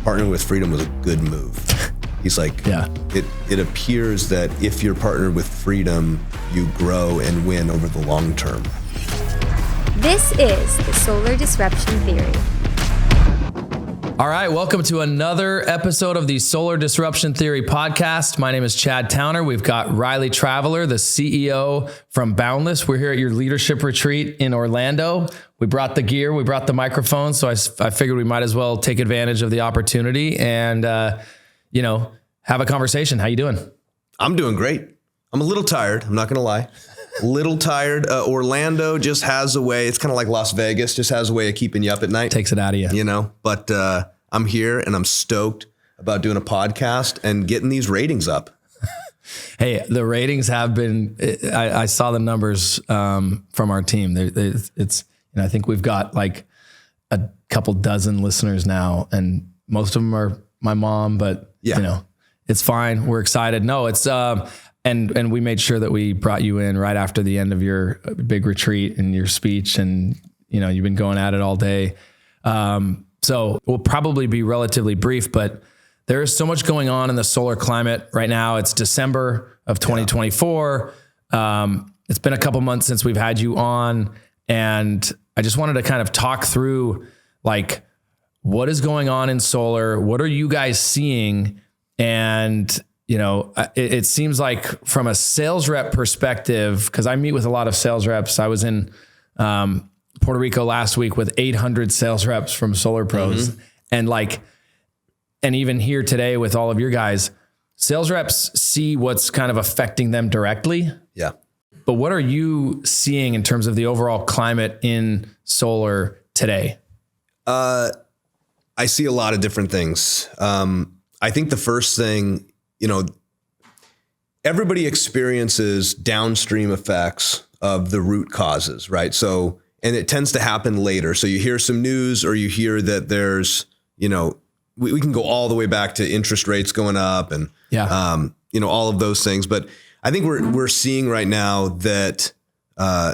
partnering with Freedom was a good move. He's like, yeah, it appears that if you're partnered with Freedom, you grow and win over the long term. This is the Solar Disruption Theory. All right, welcome to another episode of the Solar Disruption Theory podcast. My name is Chad Towner. We've got Riley Traveler, the CEO from Boundless. We're here at your leadership retreat in Orlando. We brought the gear, we brought the microphone, so I figured we might as well take advantage of the opportunity and, have a conversation. How you doing? I'm doing great. I'm a little tired. I'm not going to lie. A little tired. Orlando just has a way. It's kind of like Las Vegas, just has a way of keeping you up at night. Takes it out of you. But I'm here and I'm stoked about doing a podcast and getting these ratings up. Hey, the ratings have been, I saw the numbers from our team. I think we've got like a couple dozen listeners now, and most of them are my mom, but it's fine. We're excited. No, it's, and we made sure that we brought you in right after the end of your big retreat and your speech, and you've been going at it all day. So we'll probably be relatively brief, but there is so much going on in the solar climate right now. It's December of 2024. It's been a couple months since we've had you on, and I just wanted to kind of talk through like what is going on in solar. What are you guys seeing? And it seems like from a sales rep perspective, because I meet with a lot of sales reps. I was in Puerto Rico last week with 800 sales reps from Solar Pros. Mm-hmm. And even here today with all of your guys, sales reps see what's kind of affecting them directly. Yeah. But what are you seeing in terms of the overall climate in solar today? I see a lot of different things. I think the first thing, everybody experiences downstream effects of the root causes, right? So, and it tends to happen later. So you hear some news or you hear that there's, we can go all the way back to interest rates going up and, all of those things. But I think we're seeing right now that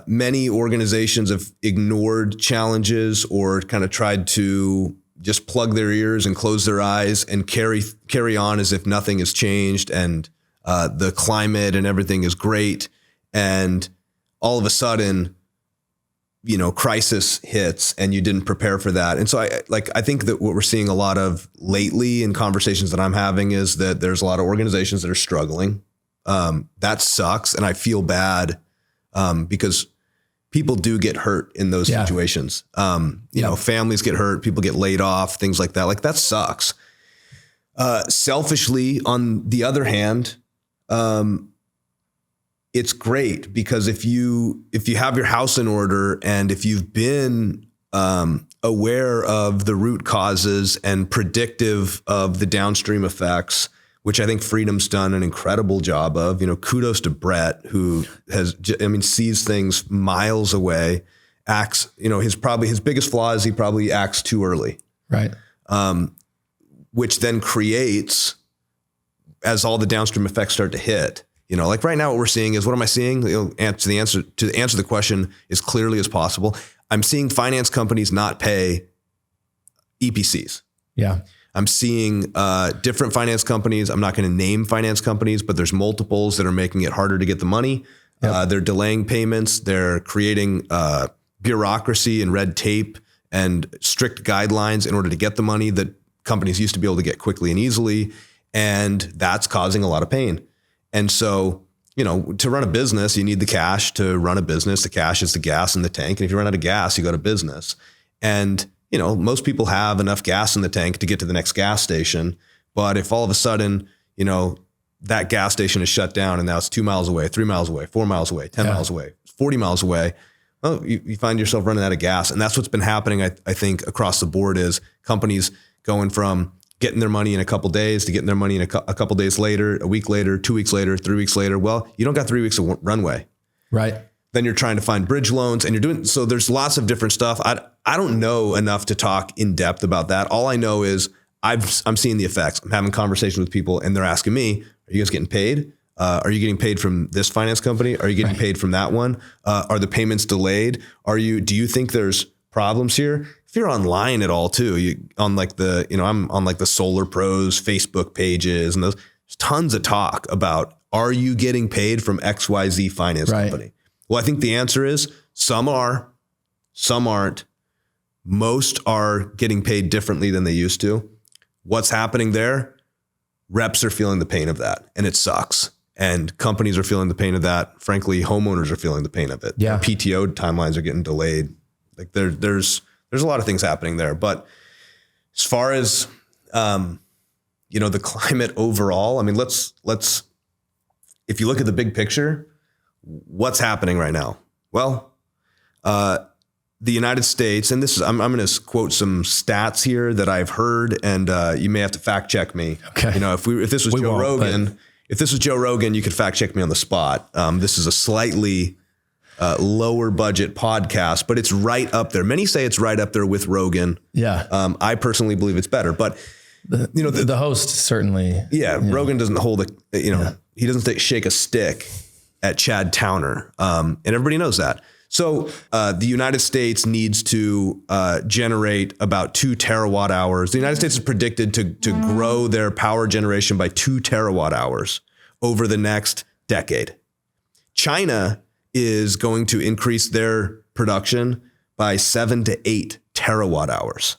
many organizations have ignored challenges or kind of tried to just plug their ears and close their eyes and carry on as if nothing has changed and the climate and everything is great. And all of a sudden, crisis hits and you didn't prepare for that. And so I think that what we're seeing a lot of lately in conversations that I'm having is that there's a lot of organizations that are struggling. That sucks. And I feel bad because people do get hurt in those situations. Families get hurt, people get laid off, things like that. Like that sucks. Selfishly, on the other hand, it's great because if you have your house in order and if you've been aware of the root causes and predictive of the downstream effects, which I think Freedom's done an incredible job of, kudos to Brett, who sees things miles away, acts, his biggest flaw is he probably acts too early. Right. Which then creates, as all the downstream effects start to hit, like right now what we're seeing is, what am I seeing? To answer the question as clearly as possible. I'm seeing finance companies not pay EPCs. Yeah. I'm seeing different finance companies. I'm not going to name finance companies, but there's multiples that are making it harder to get the money. Yep. They're delaying payments. They're creating bureaucracy and red tape and strict guidelines in order to get the money that companies used to be able to get quickly and easily. And that's causing a lot of pain. And so, to run a business, you need the cash to run a business. The cash is the gas in the tank. And if you run out of gas, you go to business. And most people have enough gas in the tank to get to the next gas station. But if all of a sudden, that gas station is shut down and now it's 2 miles away, 3 miles away, 4 miles away, 10 miles away, 40 miles away, well, you find yourself running out of gas. And that's what's been happening, I think, across the board is companies going from getting their money in a couple days to getting their money in a couple days later, a week later, 2 weeks later, 3 weeks later. Well, you don't got 3 weeks of runway. Right. Then you're trying to find bridge loans and you're doing, so there's lots of different stuff. I don't know enough to talk in depth about that. All I know is I'm seeing the effects. I'm having conversations with people and they're asking me, are you guys getting paid? Are you getting paid from this finance company? Are you getting paid from that one? Are the payments delayed? Do you think there's problems here? if you're online at all too, I'm on like the Solar Pros Facebook pages, and there's tons of talk about, are you getting paid from XYZ finance company? Well, I think the answer is some are, some aren't. Most are getting paid differently than they used to. What's happening there? Reps are feeling the pain of that, and it sucks. And companies are feeling the pain of that. Frankly, homeowners are feeling the pain of it. Yeah. PTO timelines are getting delayed. Like there's a lot of things happening there. But as far as the climate overall, I mean, let's if you look at the big picture, what's happening right now? Well, the United States, and this is I'm going to quote some stats here that I've heard, and you may have to fact check me. Okay. If this was Joe Rogan, if this was Joe Rogan, you could fact check me on the spot. This is a slightly lower budget podcast, but it's right up there. Many say it's right up there with Rogan. Yeah. I personally believe it's better, but the host certainly. Yeah. Rogan doesn't hold he doesn't shake a stick at Chad Towner. And everybody knows that. So the United States needs to generate about 2 terawatt hours. The United States is predicted to grow their power generation by 2 terawatt hours over the next decade. China is going to increase their production by 7 to 8 terawatt hours.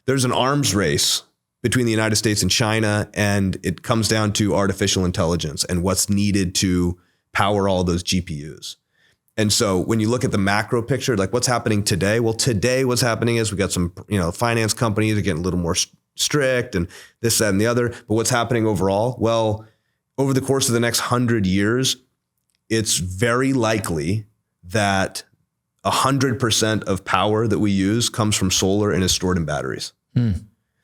There's an arms race between the United States and China, and it comes down to artificial intelligence and what's needed to power all those GPUs. And so when you look at the macro picture, like what's happening today? Well, today what's happening is we got some, finance companies are getting a little more strict and this, that, and the other. But what's happening overall? Well, over the course of the next 100 years, it's very likely that 100% of power that we use comes from solar and is stored in batteries.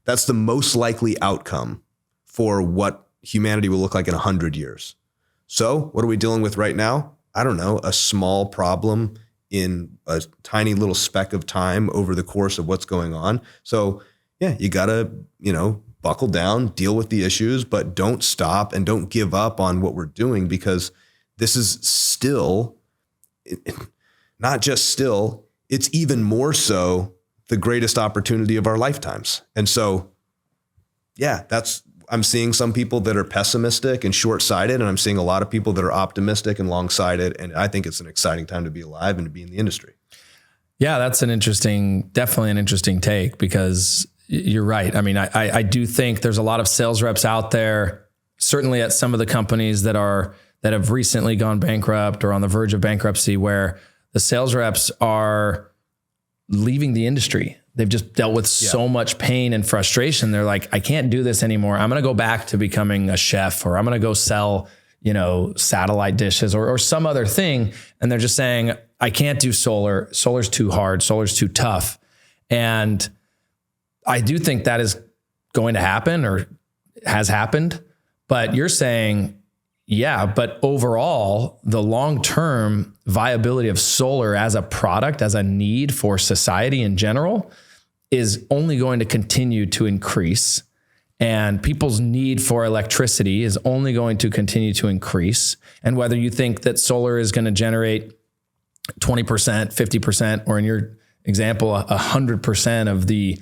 That's the most likely outcome for what humanity will look like in 100 years. So what are we dealing with right now? I don't know, a small problem in a tiny little speck of time over the course of what's going on. So yeah, you gotta, buckle down, deal with the issues, but don't stop and don't give up on what we're doing, because this is still, not just still, it's even more so the greatest opportunity of our lifetimes. And so, yeah, I'm seeing some people that are pessimistic and short-sighted, and I'm seeing a lot of people that are optimistic and long-sighted. And I think it's an exciting time to be alive and to be in the industry. Yeah, that's definitely an interesting take, because you're right. I mean, I do think there's a lot of sales reps out there, certainly at some of the companies that have recently gone bankrupt or on the verge of bankruptcy, where the sales reps are leaving the industry. They've just dealt with so much pain and frustration. They're like, I can't do this anymore. I'm going to go back to becoming a chef, or I'm going to go sell, satellite dishes or some other thing. And they're just saying, I can't do solar. Solar's too hard. Solar's too tough. And I do think that is going to happen, or has happened. But you're saying, yeah, but overall, the long-term viability of solar as a product, as a need for society in general, is only going to continue to increase. And people's need for electricity is only going to continue to increase. And whether you think that solar is going to generate 20%, 50%, or in your example, 100% of the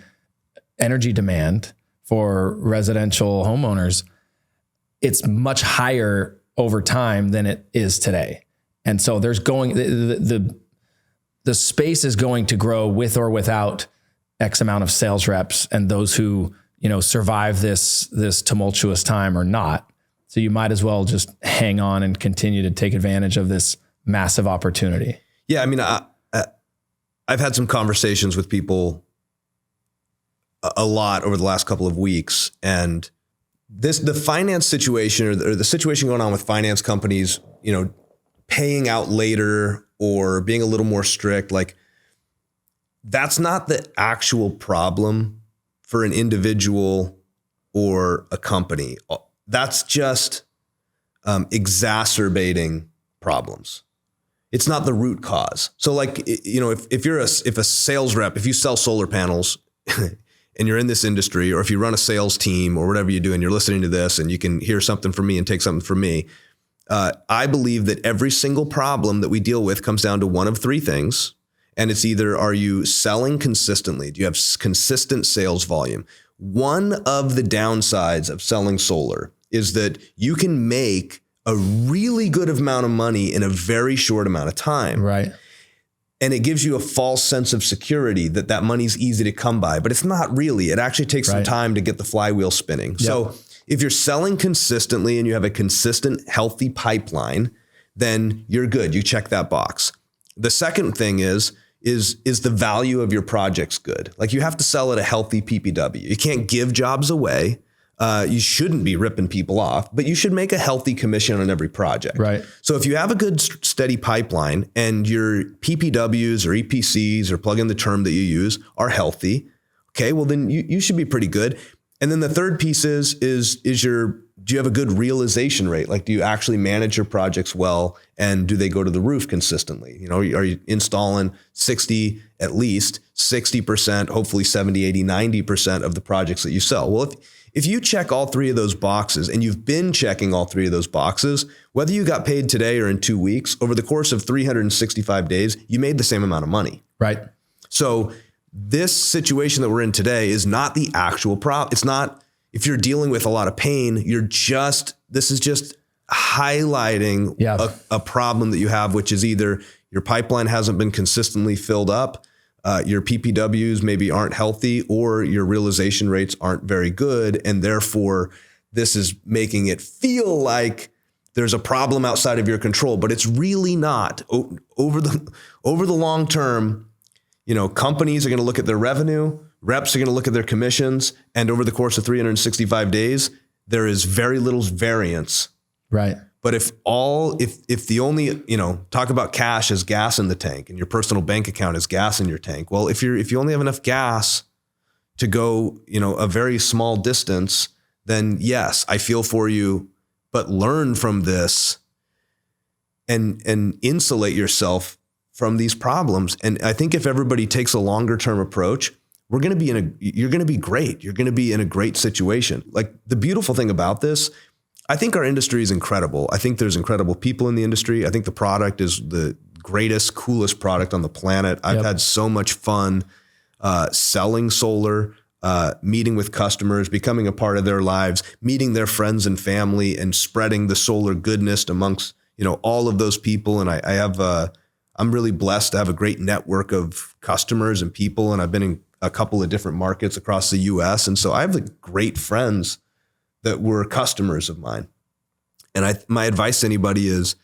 energy demand for residential homeowners, it's much higher over time than it is today. And so there's the space is going to grow with or without X amount of sales reps and those who, survive this tumultuous time or not. So you might as well just hang on and continue to take advantage of this massive opportunity. Yeah. I mean, I've had some conversations with people a lot over the last couple of weeks, and the finance situation or the situation going on with finance companies, paying out later or being a little more strict, like that's not the actual problem for an individual or a company. That's just exacerbating problems. It's not the root cause. So like, if a sales rep, if you sell solar panels and you're in this industry, or if you run a sales team or whatever you do, and you're listening to this and you can hear something from me and take something from me, I believe that every single problem that we deal with comes down to one of three things. And it's either, are you selling consistently? Do you have consistent sales volume? One of the downsides of selling solar is that you can make a really good amount of money in a very short amount of time. Right. And it gives you a false sense of security that money's easy to come by, but it's not really. It actually takes some time to get the flywheel spinning. Yep. So if you're selling consistently and you have a consistent, healthy pipeline, then you're good. You check that box. The second thing is the value of your projects good? Like, you have to sell at a healthy PPW. You can't give jobs away. You shouldn't be ripping people off, but you should make a healthy commission on every project. Right. So if you have a good steady pipeline and your PPWs or EPCs, or plug in the term that you use, are healthy, okay, well then you should be pretty good. And then the third piece is do you have a good realization rate? Like, do you actually manage your projects well, and do they go to the roof consistently? You know, are you installing 60%, hopefully 70, 80, 90% of the projects that you sell? Well, if you check all three of those boxes, and you've been checking all three of those boxes, whether you got paid today or in 2 weeks, over the course of 365 days, you made the same amount of money. Right. So this situation that we're in today is not the actual problem. It's not, if you're dealing with a lot of pain, this is just highlighting a problem that you have, which is either your pipeline hasn't been consistently filled up, your PPWs maybe aren't healthy, or your realization rates aren't very good. And therefore, this is making it feel like there's a problem outside of your control, but it's really not. Over the long term, you know, companies are going to look at their revenue, reps are going to look at their commissions, and over the course of 365 days, there is very little variance. Right. But if the only, you know, talk about cash as gas in the tank, and your personal bank account is gas in your tank. Well, if you only have enough gas to go, you know, a very small distance, then yes, I feel for you, but learn from this and insulate yourself from these problems. And I think if everybody takes a longer term approach, you're going to be great. You're going to be in a great situation. Like, the beautiful thing about this, I think our industry is incredible. I think there's incredible people in the industry. I think the product is the greatest, coolest product on the planet. I've had so much fun selling solar, meeting with customers, becoming a part of their lives, meeting their friends and family, and spreading the solar goodness amongst, you know, all of those people. And I'm really blessed to have a great network of customers and people. And I've been in a couple of different markets across the US. And so I have great friends that were customers of mine. And my advice to anybody is,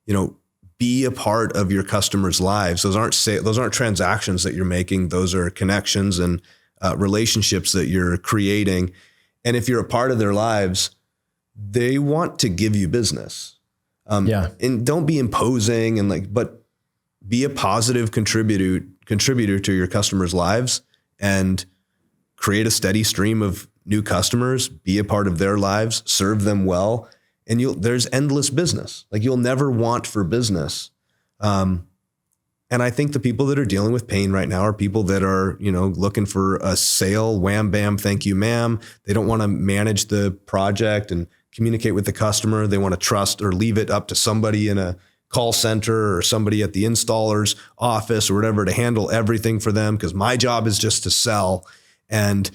you know, be a part of your customers' lives. Those aren't transactions that you're making. Those are connections and relationships that you're creating. And if you're a part of their lives, they want to give you business. And don't be imposing but be a positive contributor to your customers' lives, and create a steady stream of new customers, be a part of their lives, serve them well. And there's endless business. Like, you'll never want for business. And I think the people that are dealing with pain right now are people that are, you know, looking for a sale, wham, bam, thank you, ma'am. They don't want to manage the project and communicate with the customer. They want to trust or leave it up to somebody in a call center or somebody at the installer's office or whatever to handle everything for them, because my job is just to sell and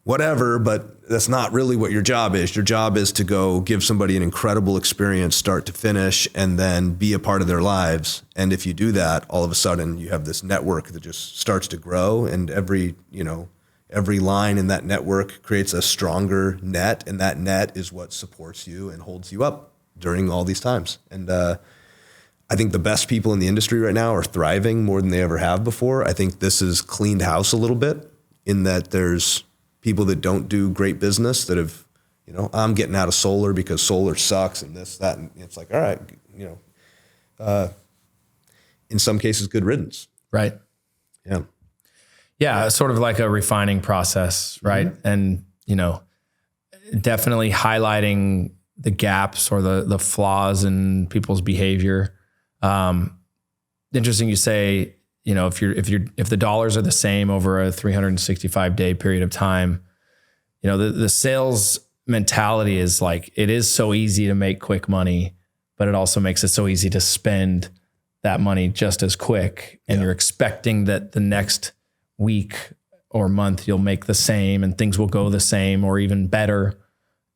whatever. But that's not really what your job is. Your job is to go give somebody an incredible experience, start to finish, and then be a part of their lives. And if you do that, all of a sudden you have this network that just starts to grow, and every line in that network creates a stronger net, and that net is what supports you and holds you up during all these times. And I think the best people in the industry right now are thriving more than they ever have before. I think this has cleaned house a little bit, in that there's people that don't do great business that have, you know, I'm getting out of solar because solar sucks and this, that, and it's like, all right, you know, in some cases, good riddance. Right. Yeah. Yeah. Sort of like a refining process. Right. Mm-hmm. And, you know, definitely highlighting the gaps or the flaws in people's behavior. Interesting. You say, you know, if the dollars are the same over a 365 day period of time, you know, the sales mentality is like, it is so easy to make quick money, but it also makes it so easy to spend that money just as quick, and you're expecting that the next week or month you'll make the same and things will go the same or even better.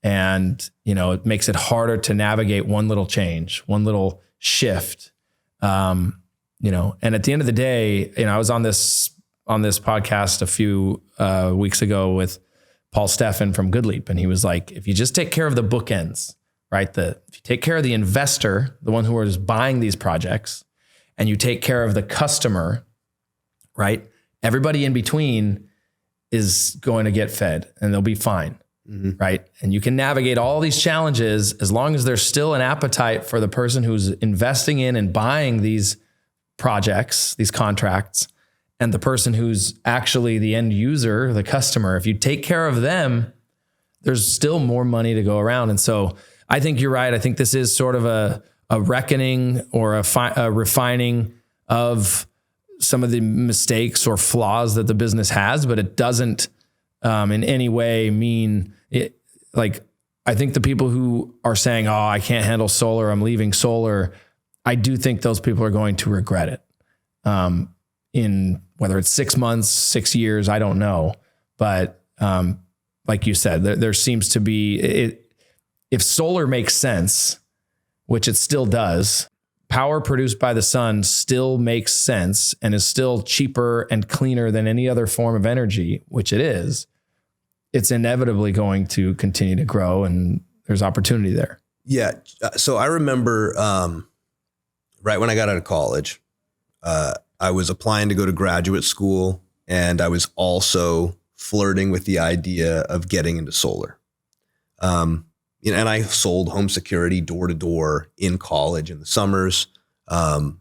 And, it makes it harder to navigate one little change, one little shift. And at the end of the day, I was on this podcast a few weeks ago with Paul Steffen from Good Leap. And he was like, if you just take care of the bookends, right? If you take care of the investor, the one who is buying these projects, and you take care of the customer, right? Everybody in between is going to get fed and they'll be fine. Right. And you can navigate all these challenges as long as there's still an appetite for the person who's investing in and buying these projects, these contracts, and the person who's actually the end user, the customer. If you take care of them, there's still more money to go around. And so I think you're right. I think this is sort of a reckoning or a refining of some of the mistakes or flaws that the business has, but it doesn't in any way mean it. Like, I think the people who are saying, oh, I can't handle solar, I'm leaving solar, I do think those people are going to regret it. In whether it's 6 months, 6 years, I don't know. But like you said, there seems to be, if solar makes sense, which it still does, power produced by the sun still makes sense and is still cheaper and cleaner than any other form of energy, which it is, it's inevitably going to continue to grow, and there's opportunity there. Yeah. So I remember right when I got out of college, I was applying to go to graduate school, and I was also flirting with the idea of getting into solar. And I sold home security door to door in college in the summers. And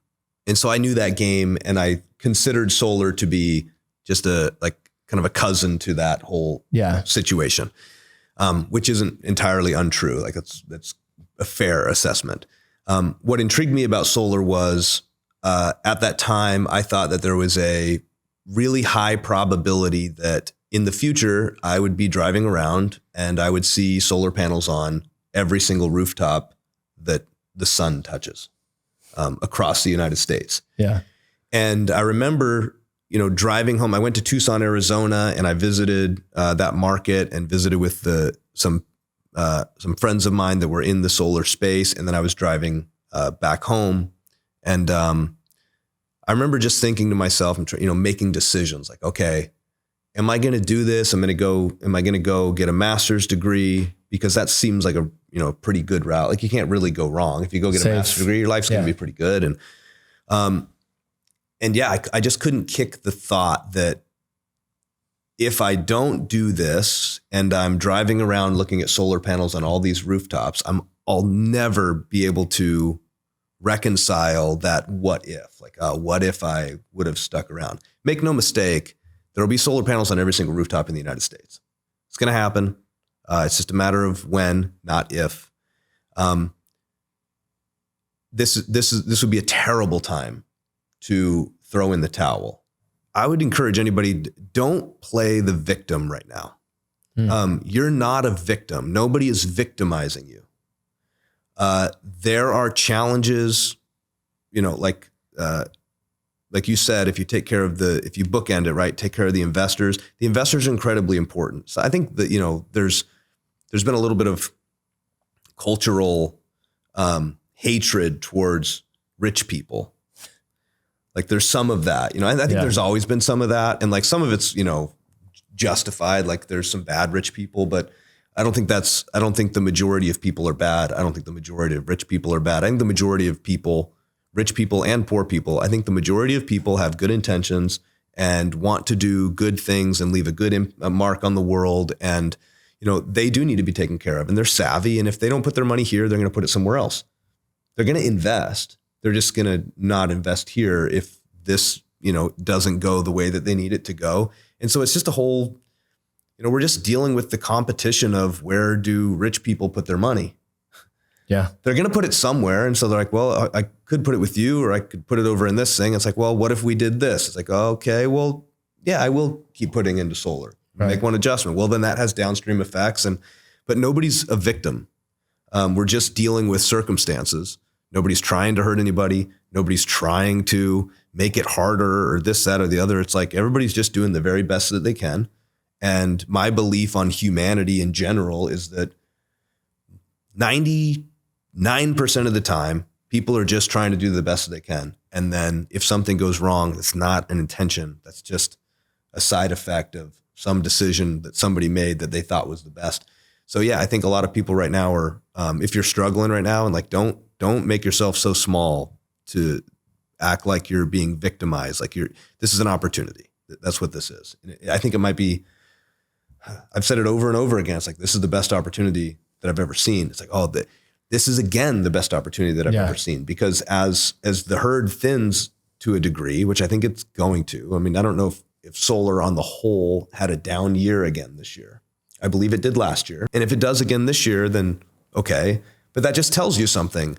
so I knew that game, and I considered solar to be just kind of a cousin to that whole situation, which isn't entirely untrue. Like that's a fair assessment. What intrigued me about solar was at that time, I thought that there was a really high probability that in the future, I would be driving around and I would see solar panels on every single rooftop that the sun touches across the United States. Yeah. And I remember, driving home, I went to Tucson, Arizona, and I visited that market and visited with some friends of mine that were in the solar space. And then I was driving back home. And I remember just thinking to myself, making decisions like, okay, am I going to do this? Am I going to go get a master's degree? Because that seems like a pretty good route. Like, you can't really go wrong. If you go get a master's degree, your life's going to be pretty good. And I just couldn't kick the thought that if I don't do this and I'm driving around looking at solar panels on all these rooftops, I'll never be able to reconcile that what if, what if I would have stuck around? Make no mistake, there'll be solar panels on every single rooftop in the United States. It's going to happen. It's just a matter of when, not if. This would be a terrible time to throw in the towel. I would encourage anybody, don't play the victim right now. You're not a victim. Nobody is victimizing you. There are challenges, like you said, if you take care of if you bookend it, right, take care of the investors are incredibly important. So I think that, there's been a little bit of cultural hatred towards rich people. Like, there's some of that, I think there's always been some of that. And like, some of it's, justified. Like, there's some bad rich people, but I don't think the majority of people are bad. I don't think the majority of rich people are bad. I think the majority of people, rich people and poor people, I think the majority of people have good intentions and want to do good things and leave a good mark on the world. And, they do need to be taken care of, and they're savvy. And if they don't put their money here, they're going to put it somewhere else. They're going to invest. They're just going to not invest here if this, doesn't go the way that they need it to go. And so it's just a whole, we're just dealing with the competition of where do rich people put their money? Yeah. They're going to put it somewhere. And so they're like, well, I could put it with you, or I could put it over in this thing. It's like, well, what if we did this? It's like, okay, well, yeah, I will keep putting into solar. Make one adjustment. Well, then that has downstream effects. But nobody's a victim. We're just dealing with circumstances. Nobody's trying to hurt anybody. Nobody's trying to make it harder or this, that, or the other. It's like everybody's just doing the very best that they can. And my belief on humanity in general is that 99% of the time, people are just trying to do the best that they can. And then if something goes wrong, it's not an intention. That's just a side effect of some decision that somebody made that they thought was the best. So yeah, I think a lot of people right now are, if you're struggling right now, and like, don't make yourself so small to act like you're being victimized. Like this is an opportunity. That's what this is. And I think it might be, I've said it over and over again. It's like, this is the best opportunity that I've ever seen. It's like, this is again, the best opportunity that I've ever seen, because as the herd thins to a degree, which I think it's going to, I mean, I don't know if solar on the whole had a down year again this year. I believe it did last year. And if it does again this year, then okay. But that just tells you something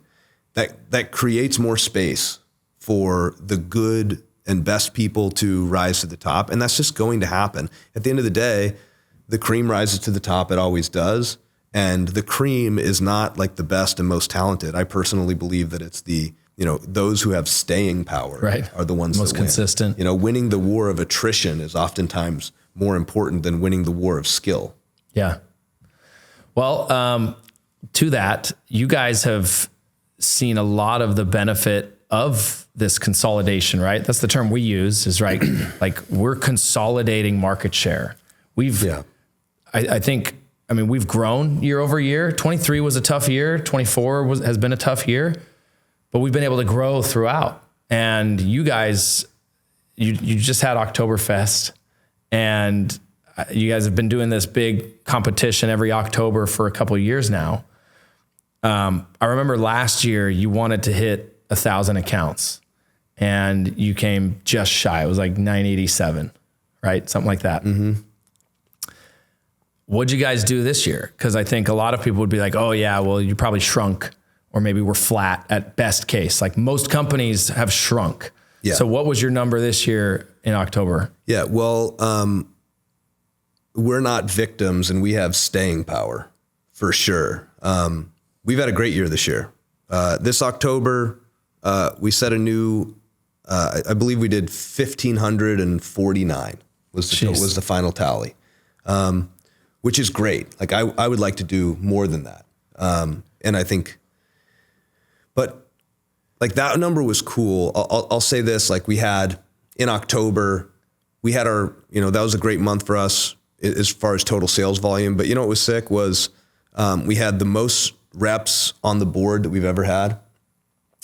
that creates more space for the good and best people to rise to the top. And that's just going to happen. At the end of the day, the cream rises to the top. It always does. And the cream is not like the best and most talented. I personally believe that it's those who have staying power are the ones most that win. Consistent. Winning the war of attrition is oftentimes more important than winning the war of skill. Yeah. Well, to that, you guys have seen a lot of the benefit of this consolidation, right? That's the term we use is right. Like we're consolidating market share. I think, we've grown year over year. 23 was a tough year. 24 has been a tough year, but we've been able to grow throughout. And you guys, you just had Oktoberfest, and you guys have been doing this big competition every October for a couple of years now. I remember last year you wanted to hit 1,000 accounts and you came just shy. It was like 987, right? Something like that. Mm-hmm. What'd you guys do this year? Because I think a lot of people would be like, oh yeah, well, you probably shrunk, or maybe we're flat at best case. Like most companies have shrunk. Yeah. So what was your number this year in October? Yeah, well, we're not victims and we have staying power for sure. We've had a great year this year. This October, we set a new, I believe we did 1,549 was the final tally, which is great. Like I would like to do more than that. And I think, but like that number was cool. I'll say this, like we had in October, we had our, that was a great month for us as far as total sales volume. But what was sick was we had the most reps on the board that we've ever had.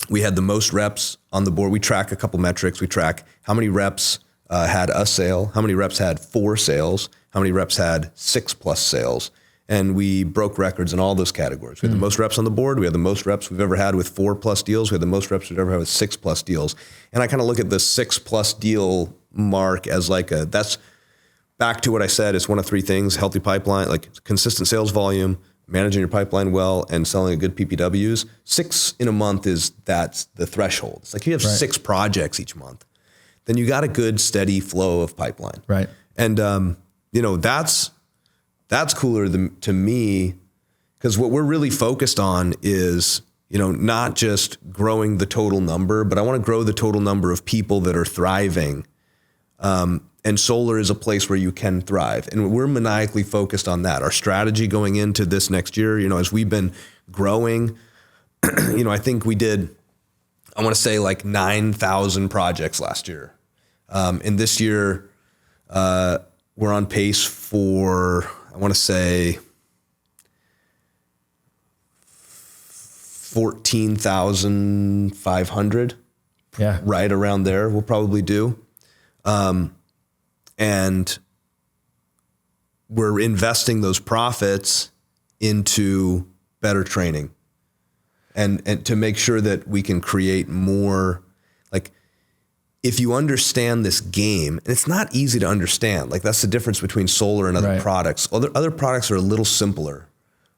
We had the most reps on the board. We track a couple metrics. We track how many reps had a sale, how many reps had 4 sales, how many reps had 6+ sales. And we broke records in all those categories. We had the most reps on the board. We had the most reps we've ever had with 4+ deals. We had the most reps we've ever had with 6+ deals. And I kind of look at the 6+ deal mark as like that's back to what I said. It's one of 3 things: healthy pipeline, like consistent sales volume, managing your pipeline well, and selling a good PPWs. 6 in a month that's the threshold. It's like you have 6 projects each month, then you got a good steady flow of pipeline. Right. And, that's cooler to me, because what we're really focused on is, not just growing the total number, but I want to grow the total number of people that are thriving. And solar is a place where you can thrive. And we're maniacally focused on that. Our strategy going into this next year, as we've been growing, I think we did, I want to say like 9,000 projects last year. And this year, we're on pace for, I want to say 14,500. Yeah. Right around there. We'll probably do. And we're investing those profits into better training and to make sure that we can create more. Like, if you understand this game, and it's not easy to understand, like that's the difference between solar and other products. Other products are a little simpler.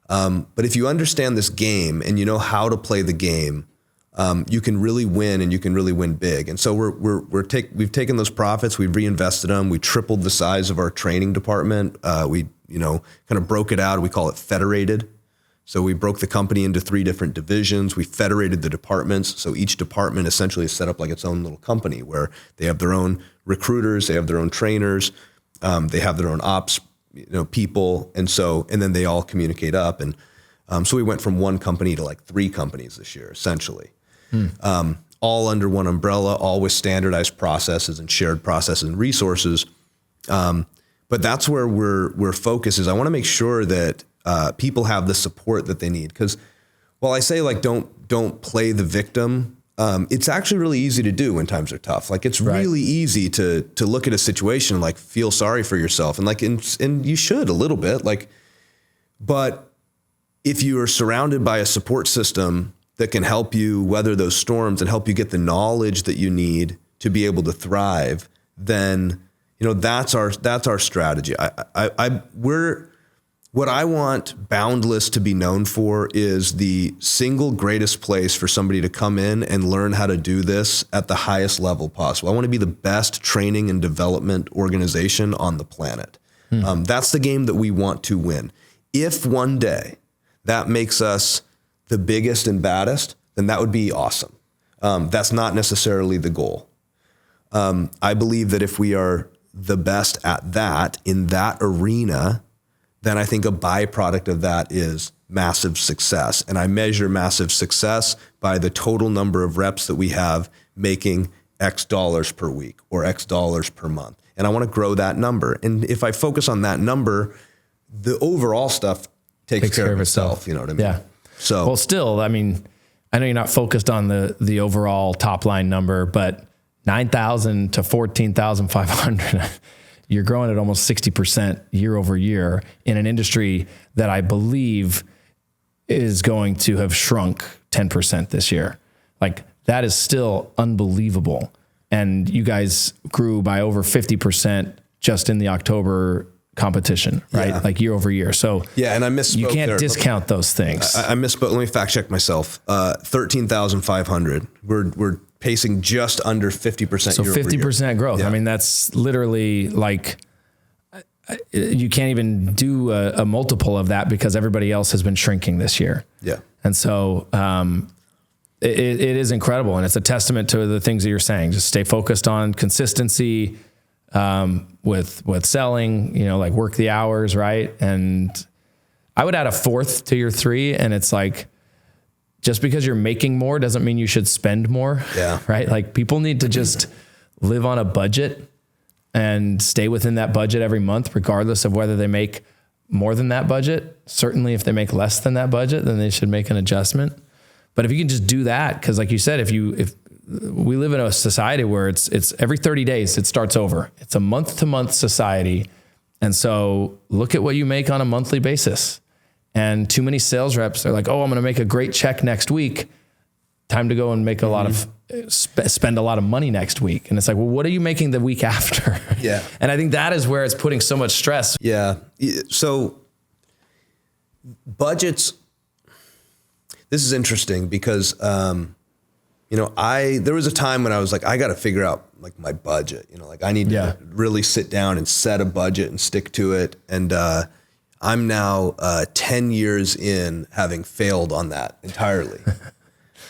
But if you understand this game and you know how to play the game, you can really win, and you can really win big. And so we've taken those profits, we've reinvested them, we tripled the size of our training department. We kind of broke it out. We call it federated. So we broke the company into 3 different divisions. We federated the departments. So each department essentially is set up like its own little company where they have their own recruiters, they have their own trainers, they have their own ops, people. And then they all communicate up. And so we went from 1 company to like 3 companies this year, essentially. All under one umbrella, all with standardized processes and shared processes and resources. But that's where we're focused is I want to make sure that people have the support that they need. Because while I say like don't play the victim, it's actually really easy to do when times are tough. Like it's really easy to look at a situation and like feel sorry for yourself and you should a little bit but if you are surrounded by a support system that can help you weather those storms and help you get the knowledge that you need to be able to thrive, then that's our strategy. What I want Boundless to be known for is the single greatest place for somebody to come in and learn how to do this at the highest level possible. I want to be the best training and development organization on the planet. That's the game that we want to win. If one day that makes us the biggest and baddest, then that would be awesome. That's not necessarily the goal. I believe that if we are the best at that in that arena, then I think a byproduct of that is massive success. And I measure massive success by the total number of reps that we have making X dollars per week or X dollars per month. And I want to grow that number. And if I focus on that number, the overall stuff takes care of itself. You know what I mean? Yeah. So, well, still, I mean, I know you're not focused on the overall top line number, but 9,000 to 14,500, you're growing at almost 60% year over year in an industry that I believe is going to have shrunk 10% this year. Like that is still unbelievable. And you guys grew by over 50% just in the October competition, right? Yeah. Like year over year. So yeah, and I misspoke. You can't there. discount those things. I misspoke. Let me fact check myself. 13,500. We're pacing just under 50%. So 50% growth. Yeah. I mean, that's literally like, you can't even do a multiple of that because everybody else has been shrinking this year. Yeah. And so it is incredible. And it's a testament to the things that you're saying. Just stay focused on consistency with selling, like work the hours, right? And I would add a 4th to your 3. And it's like, just because you're making more doesn't mean you should spend more. Yeah. Right. Like people need to just live on a budget and stay within that budget every month, regardless of whether they make more than that budget. Certainly if they make less than that budget, then they should make an adjustment. But if you can just do that, because like you said, if we live in a society where it's every 30 days, it starts over. It's a month to month society. And so look at what you make on a monthly basis. And too many sales reps are like, oh, I'm going to make a great check next week. Time to go and make a lot of, spend a lot of money next week. And it's like, well, what are you making the week after? Yeah. And I think that is where it's putting so much stress. Yeah. So budgets, this is interesting because, there was a time when I was like, I got to figure out like my budget, like I need to really sit down and set a budget and stick to it. And, I'm now 10 years in having failed on that entirely.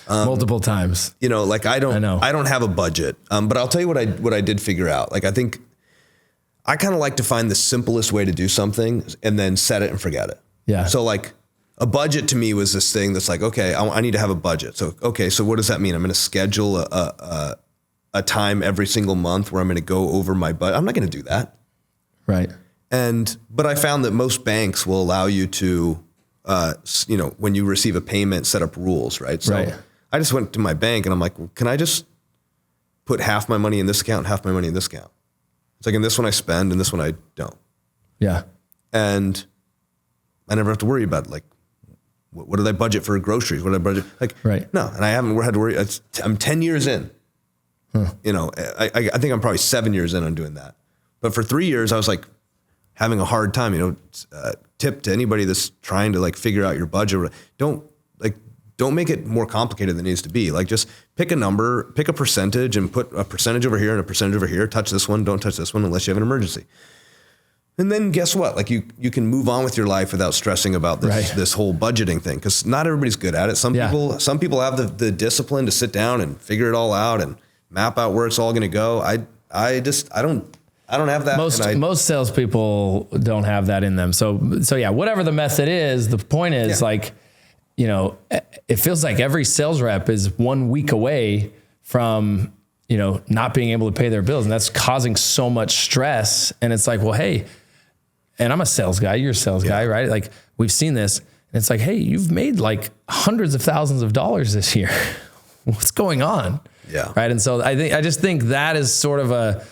Multiple times. Like I don't have a budget. But I'll tell you what I did figure out. Like I think I kind of like to find the simplest way to do something and then set it and forget it. Yeah. So like a budget to me was this thing that's like, okay, I need to have a budget. So, okay, so what does that mean? I'm going to schedule a time every single month where I'm going to go over my budget. I'm not going to do that. Right. But I found that most banks will allow you to, when you receive a payment, set up rules, right? So I just went to my bank and I'm like, well, can I just put half my money in this account, half my money in this account? It's like in this one I spend and this one I don't. Yeah. And I never have to worry about like, what did I budget for groceries? What did I budget? Like, no, and I haven't had to worry. I'm 10 years in. Huh. I think I'm probably 7 years in on doing that. But for 3 years, I was like having a hard time. Tip to anybody that's trying to like figure out your budget. Don't make it more complicated than it needs to be. Like just pick a number, pick a percentage, and put a percentage over here and a percentage over here. Touch this one, don't touch this one unless you have an emergency. And then guess what? Like you can move on with your life without stressing about this whole budgeting thing. Cause not everybody's good at it. Some people have the discipline to sit down and figure it all out and map out where it's all going to go. I don't have that. Most salespeople don't have that in them. So yeah, whatever the method is, the point is like, you know, it feels like every sales rep is 1 week away from, you know, not being able to pay their bills. And that's causing so much stress. And it's like, well, hey, and I'm a sales guy, you're a sales guy, right? Like we've seen this and it's like, hey, you've made like hundreds of thousands of dollars this year. What's going on? Yeah. Right. And so I just think that is sort of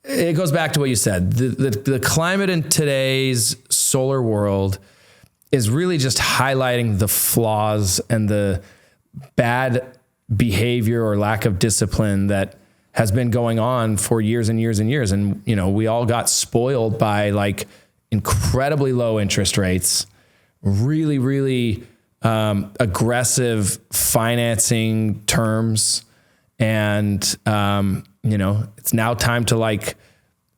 it goes back to what you said. The climate in today's solar world is really just highlighting the flaws and the bad behavior or lack of discipline that has been going on for years and years and years. And, you know, we all got spoiled by like incredibly low interest rates, really, really aggressive financing terms. And, you know, it's now time to like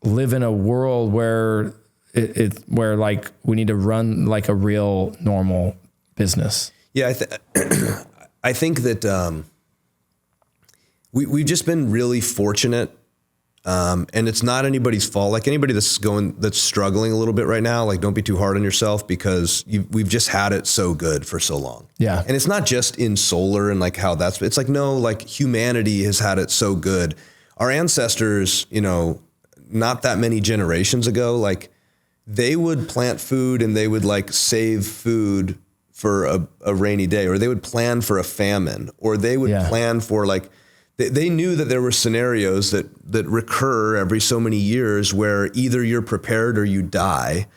live in a world where where like we need to run like a real normal business. Yeah. I think that, we've just been really fortunate. And it's not anybody's fault. Like anybody that's struggling a little bit right now, like don't be too hard on yourself because we've just had it so good for so long. Yeah. And it's not just in solar and like how it's like, no, like humanity has had it so good. Our ancestors, you know, not that many generations ago, like they would plant food and they would like save food for a rainy day, or they would plan for a famine, or they would plan for like, they knew that there were scenarios that recur every so many years where either you're prepared or you die.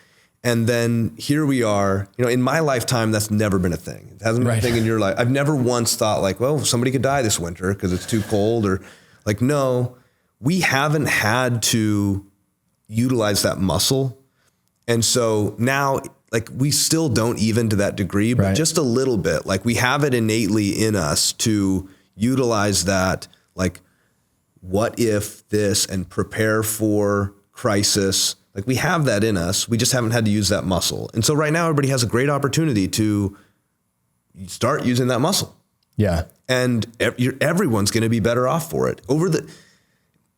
And then here we are, you know, in my lifetime, that's never been a thing. It hasn't been a thing in your life. I've never once thought like, well, somebody could die this winter because it's too cold, or like, no, we haven't had to utilize that muscle. And so now like we still don't even to that degree, but just a little bit, like we have it innately in us to utilize that, like, what if this, and prepare for crisis. Like we have that in us. We just haven't had to use that muscle. And so right now everybody has a great opportunity to start using that muscle. Yeah. And everyone's going to be better off for it.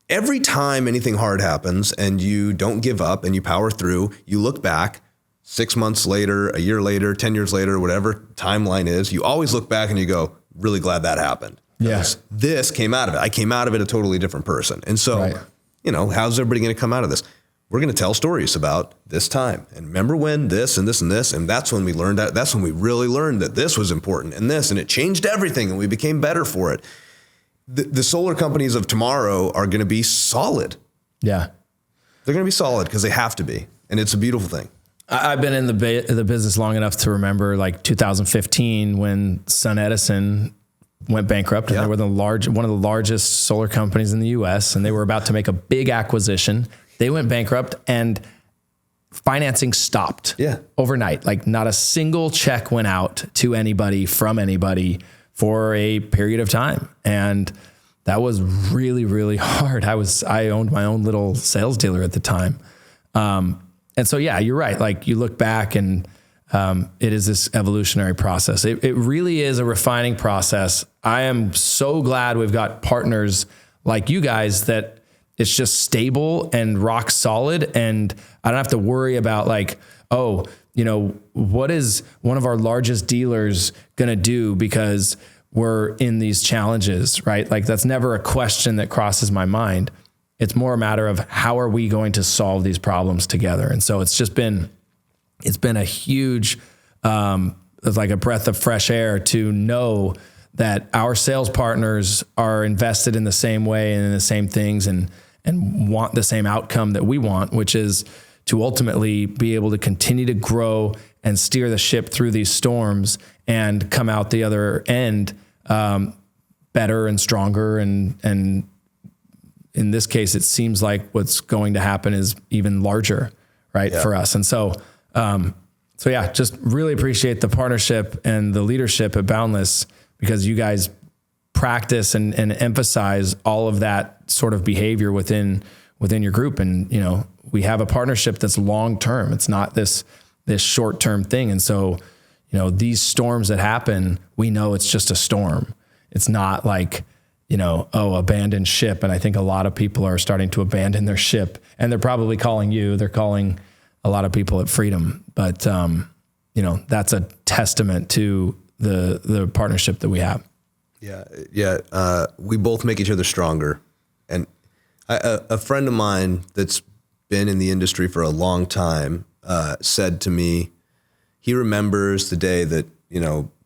Every time anything hard happens and you don't give up and you power through, you look back 6 months later, a year later, 10 years later, whatever timeline is, you always look back and you go, really glad that happened. Yes. This came out of it. I came out of it a totally different person. And so, you know, how's everybody going to come out of this? We're going to tell stories about this time. And remember when this and this and this, and that's when we learned that. That's when we really learned that this was important and this, and it changed everything and we became better for it. The solar companies of tomorrow are going to be solid. Yeah. They're going to be solid because they have to be. And it's a beautiful thing. I've been in the business long enough to remember like 2015 when Sun Edison went bankrupt, and they were one of the largest solar companies in the US, and they were about to make a big acquisition. They went bankrupt and financing stopped overnight. Like not a single check went out to anybody from anybody for a period of time. And that was really, really hard. I owned my own little sales dealer at the time. And so, yeah, you're right. Like you look back and it is this evolutionary process. It really is a refining process. I am so glad we've got partners like you guys that it's just stable and rock solid. And I don't have to worry about like, oh, you know, what is one of our largest dealers going to do because we're in these challenges, right? Like that's never a question that crosses my mind. It's more a matter of how are we going to solve these problems together? And so it's been a huge, it's like a breath of fresh air to know that our sales partners are invested in the same way and in the same things and want the same outcome that we want, which is to ultimately be able to continue to grow and steer the ship through these storms and come out the other end better and stronger. And in this case, it seems like what's going to happen is even larger, right, for us. And so yeah, just really appreciate the partnership and the leadership at Boundless because you guys practice and emphasize all of that sort of behavior within your group. And, you know, we have a partnership that's long-term. It's not this short-term thing. And so, these storms that happen, we know it's just a storm. It's not like, abandoned ship. And I think a lot of people are starting to abandon their ship, and they're probably calling you, they're calling a lot of people at Freedom. But, that's a testament to the partnership that we have. Yeah. We both make each other stronger. And a friend of mine that's been in the industry for a long time said to me, he remembers the day that,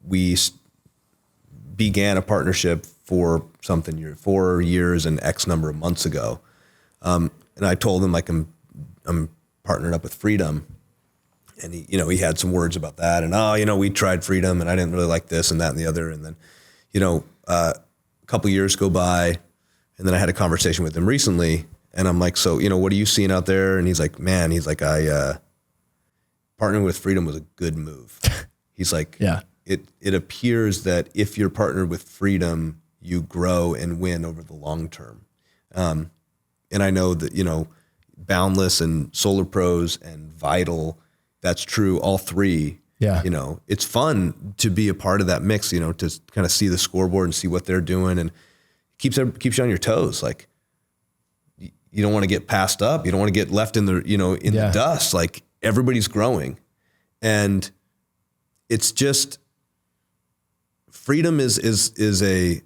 we began a partnership for 4 years and X number of months ago. And I told him, like, I'm partnered up with Freedom. And he had some words about that. And, we tried Freedom and I didn't really like this and that and the other. And then, a couple of years go by, and then I had a conversation with him recently, and I'm like, so, what are you seeing out there? And he's like, I partnering with Freedom was a good move. He's like, yeah, it appears that if you're partnered with Freedom, you grow and win over the long term. And I know that, Boundless and Solar Pros and Vital, that's true, all three. Yeah. It's fun to be a part of that mix, to kind of see the scoreboard and see what they're doing, and keeps you on your toes. Like, you don't want to get passed up. You don't want to get left in the, the dust. Like, everybody's growing, and it's just, Freedom is a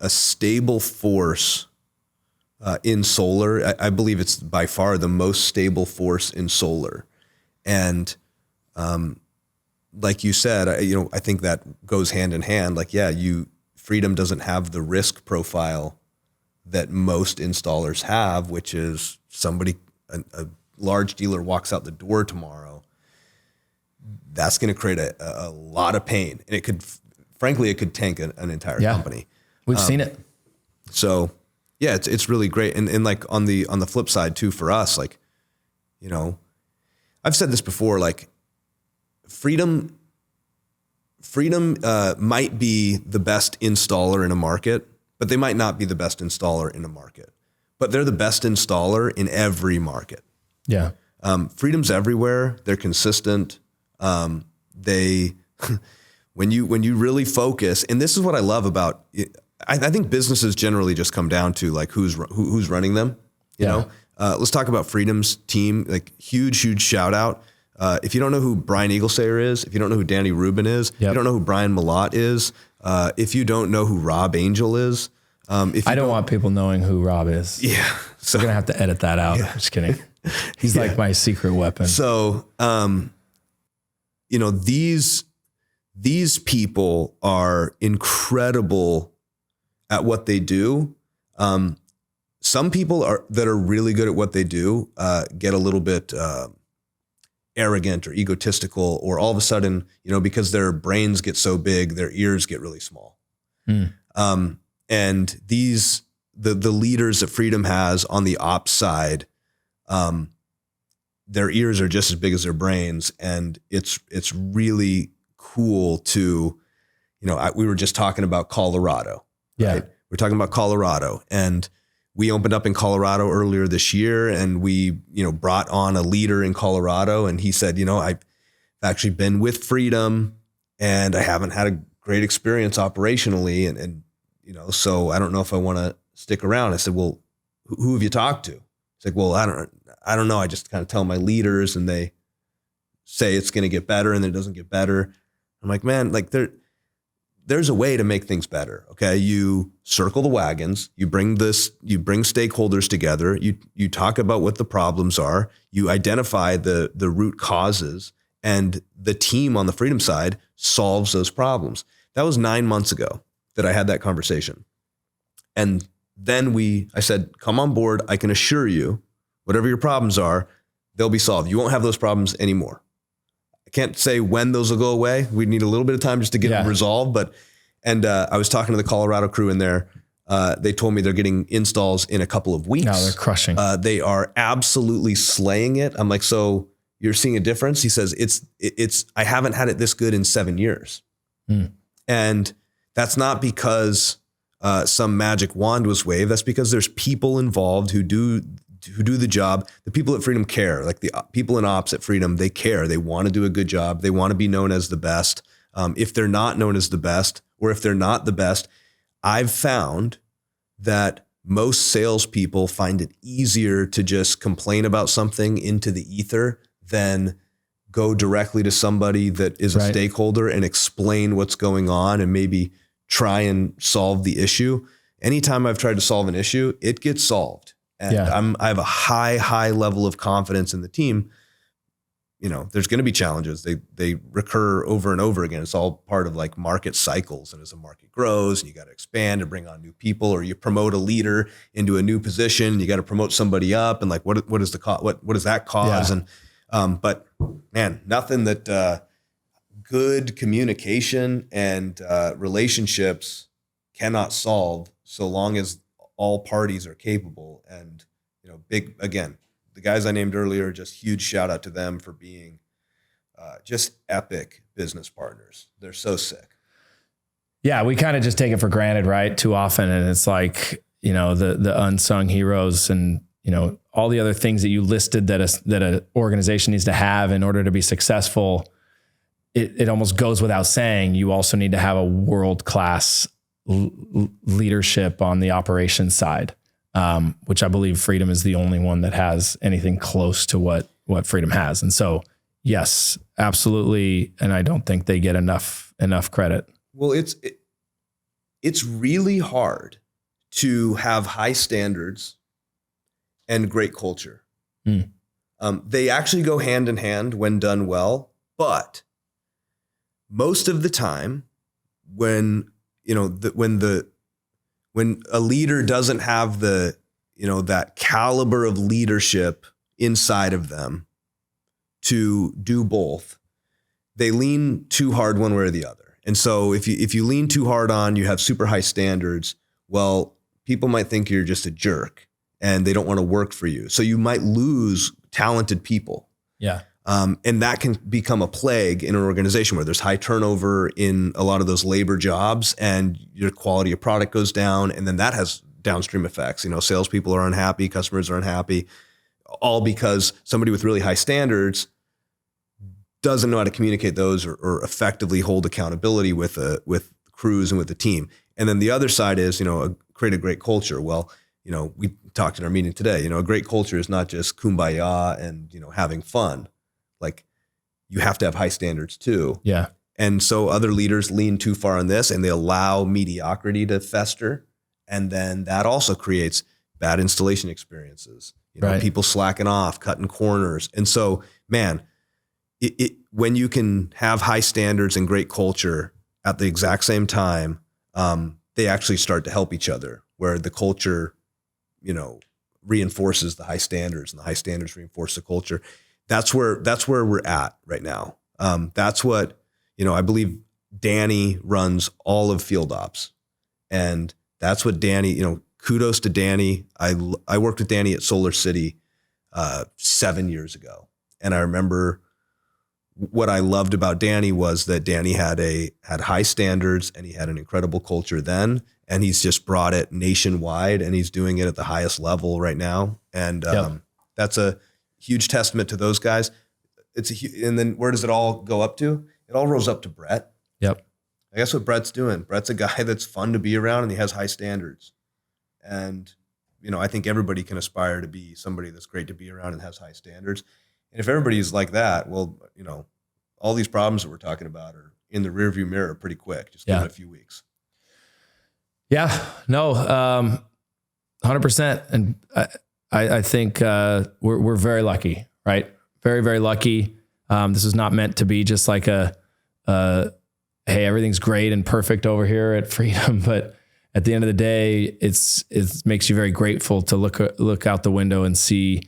stable force in solar. I believe it's by far the most stable force in solar. And, like you said, I think that goes hand in hand. Like, Freedom doesn't have the risk profile that most installers have, which is a large dealer walks out the door tomorrow. That's going to create a lot of pain. And it could tank an entire company. We've seen it. So it's really great. And like on the flip side too, for us, like, I've said this before, like, Freedom might be the best installer in a market, but they might not be the best installer in a market. But they're the best installer in every market. Yeah. Freedom's everywhere. They're consistent. They when you really focus, and this is what I love about it, I think businesses generally just come down to, like, who's running them. You know. Let's talk about Freedom's team. Like, huge shout out. If you don't know who Brian Eaglesayer is, if you don't know who Danny Rubin is, if you don't know who Brian Malott is, if you don't know who Rob Angel is, I don't want people knowing who Rob is. Yeah. So we're going to have to edit that out. Yeah. Just kidding. He's like my secret weapon. So, these people are incredible at what they do. Some people that are really good at what they do, get a little bit, arrogant or egotistical, or all of a sudden, because their brains get so big, their ears get really small. And the leaders that Freedom has on the ops side, their ears are just as big as their brains. And it's really cool to, we were just talking about Colorado. Yeah. Right? We're talking about Colorado, and we opened up in Colorado earlier this year, and we, brought on a leader in Colorado, and he said, I've actually been with Freedom and I haven't had a great experience operationally. And so I don't know if I want to stick around. I said, well, who have you talked to? It's like, well, I don't know. I just kind of tell my leaders, and they say it's going to get better, and then it doesn't get better. I'm like, man, like there's a way to make things better. Okay. You circle the wagons, you bring stakeholders together. You talk about what the problems are. You identify the root causes, and the team on the Freedom side solves those problems. That was 9 months ago that I had that conversation. And then I said, come on board. I can assure you, whatever your problems are, they'll be solved. You won't have those problems anymore. I can't say when those will go away. We need a little bit of time just to get them resolved. And I was talking to the Colorado crew in there. They told me they're getting installs in a couple of weeks. No, they're crushing. They are absolutely slaying it. I'm like, so you're seeing a difference? He says, I haven't had it this good in 7 years. And that's not because some magic wand was waved. That's because there's people involved who do who do the job. The people at Freedom care. Like the people in ops at Freedom, they care. They want to do a good job. They want to be known as the best. If they're not known as the best, or if they're not the best, I've found that most salespeople find it easier to just complain about something into the ether than go directly to somebody that is a stakeholder and explain what's going on and maybe try and solve the issue. Anytime I've tried to solve an issue, it gets solved. And I have a high level of confidence in the team. You know, there's going to be challenges. They recur over and over again. It's all part of like market cycles. And as a market grows and you got to expand and bring on new people, or you promote a leader into a new position, you got to promote somebody up. And like, what is the what does that cause? Yeah. And, but man, nothing that, good communication and, relationships cannot solve so long as all parties are capable. And, you know, the guys I named earlier, just huge shout out to them for being just epic business partners. They're so sick. Yeah, we kind of just take it for granted, right? Too often. And it's like, you know, the unsung heroes and, you know, all the other things that you listed that an organization needs to have in order to be successful. It almost goes without saying, you also need to have a world-class leadership on the operations side. Which I believe Freedom is the only one that has anything close to what Freedom has. And so, yes, absolutely. And I don't think they get enough credit. Well, it's really hard to have high standards and great culture. They actually go hand in hand when done well, but most of the time when a leader doesn't have that caliber of leadership inside of them to do both, they lean too hard one way or the other. And so if you lean too hard on, you have super high standards, well, people might think you're just a jerk and they don't want to work for you. So you might lose talented people. Yeah. And that can become a plague in an organization where there's high turnover in a lot of those labor jobs and your quality of product goes down. And then that has downstream effects. You know, salespeople are unhappy, customers are unhappy, all because somebody with really high standards doesn't know how to communicate those or effectively hold accountability with crews and with the team. And then the other side is, create a great culture. Well, we talked in our meeting today, a great culture is not just kumbaya and, having fun. Like you have to have high standards too. Yeah. And so other leaders lean too far on this and they allow mediocrity to fester. And then that also creates bad installation experiences, people slacking off, cutting corners. And so, man, when you can have high standards and great culture at the exact same time, they actually start to help each other, where the culture, reinforces the high standards and the high standards reinforce the culture. That's where we're at right now. That's what, I believe Danny runs all of field ops, and that's what Danny, kudos to Danny. I worked with Danny at Solar City 7 years ago. And I remember what I loved about Danny was that Danny had high standards and he had an incredible culture then. And he's just brought it nationwide and he's doing it at the highest level right now. And that's a huge testament to those guys. And then where does it all go up to? It all rolls up to Brett. Yep. I guess what Brett's doing. Brett's a guy that's fun to be around and he has high standards. And, I think everybody can aspire to be somebody that's great to be around and has high standards. And if everybody's like that, well, all these problems that we're talking about are in the rearview mirror pretty quick. Just give it a few weeks. Yeah, no, 100%. And I think we're very lucky, right? Very, very lucky. This is not meant to be just like hey, everything's great and perfect over here at Freedom. But at the end of the day, it makes you very grateful to look out the window and see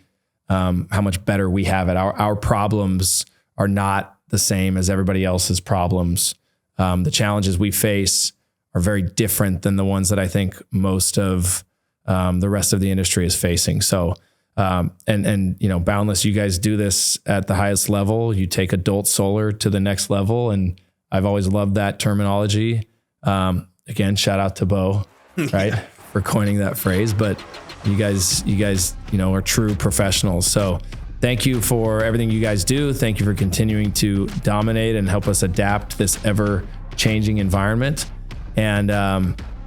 how much better we have it. Our problems are not the same as everybody else's problems. The challenges we face are very different than the ones that I think most of the rest of the industry is facing. So, Boundless, you guys do this at the highest level. You take adult solar to the next level. And I've always loved that terminology. Again, shout out to Bo, right, for coining that phrase. But, You guys, are true professionals. So thank you for everything you guys do. Thank you for continuing to dominate and help us adapt this ever changing environment. And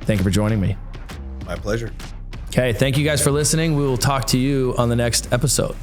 thank you for joining me. My pleasure. Okay. Thank you guys for listening. We will talk to you on the next episode.